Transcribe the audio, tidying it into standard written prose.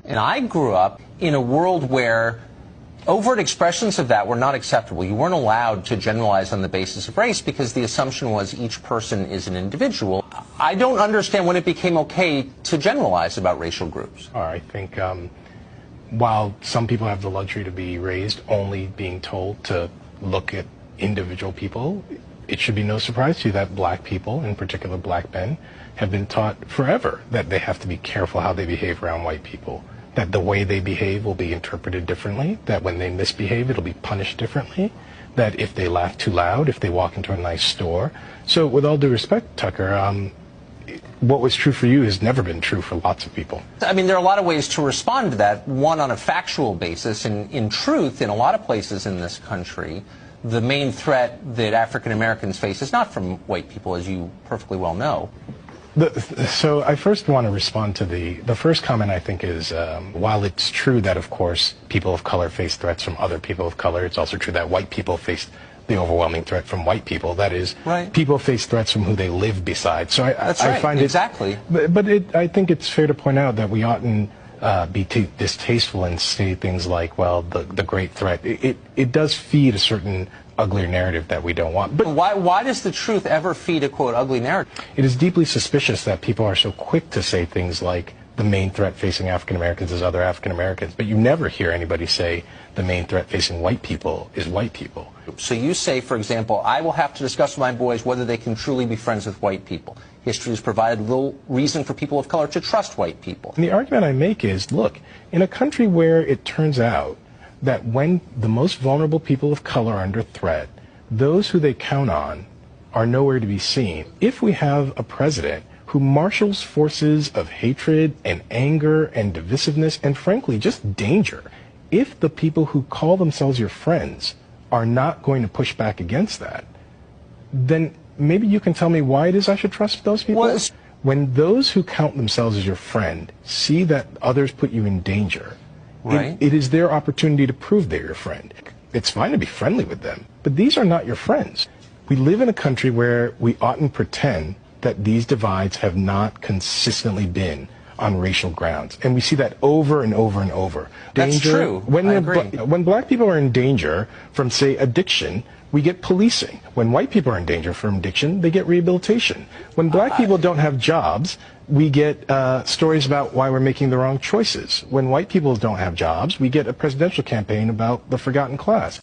And I grew up in a world where overt expressions of that were not acceptable. You weren't allowed to generalize on the basis of race because the assumption was each person is an individual. I don't understand when it became okay to generalize about racial groups. I think while some people have the luxury to be raised only being told to look at individual people, it should be no surprise to you that black people, in particular black men, have been taught forever that they have to be careful how they behave around white people, that the way they behave will be interpreted differently, that when they misbehave it'll be punished differently, that if they laugh too loud, if they walk into a nice store. So with all due respect, Tucker, what was true for you has never been true for lots of people. I mean, there are a lot of ways to respond to that. One, on a factual basis, and in truth, in a lot of places in this country, the main threat that African Americans face is not from white people, as you perfectly well know. So I first want to respond to the first comment. I think is, while it's true that, of course, people of color face threats from other people of color, it's also true that white people face the overwhelming threat from white people. That is, right. People face threats from who they live beside. So That's right. I find exactly. But I think it's fair to point out that we oughtn't be too distasteful and say things like, well, the great threat. It does feed a certain uglier narrative that we don't want. But why does the truth ever feed a, quote, ugly narrative? It is deeply suspicious that people are so quick to say things like the main threat facing African Americans is other African Americans, but you never hear anybody say the main threat facing white people is white people. So you say, for example, I will have to discuss with my boys whether they can truly be friends with white people. History has provided little reason for people of color to trust white people. And the argument I make is, look, in a country where it turns out that when the most vulnerable people of color are under threat, those who they count on are nowhere to be seen. If we have a president who marshals forces of hatred and anger and divisiveness and, frankly, just danger, if the people who call themselves your friends are not going to push back against that, then maybe you can tell me why it is I should trust those people. Well, when those who count themselves as your friend see that others put you in danger, right. it is their opportunity to prove they're your friend. It's fine to be friendly with them, but these are not your friends. We live in a country where we oughtn't pretend that these divides have not consistently been on racial grounds. And we see that over and over and over. That's true. I agree. When black people are in danger from, say, addiction, we get policing. When white people are in danger from addiction, they get rehabilitation. When black people don't have jobs, we get stories about why we're making the wrong choices. When white people don't have jobs, we get a presidential campaign about the forgotten class.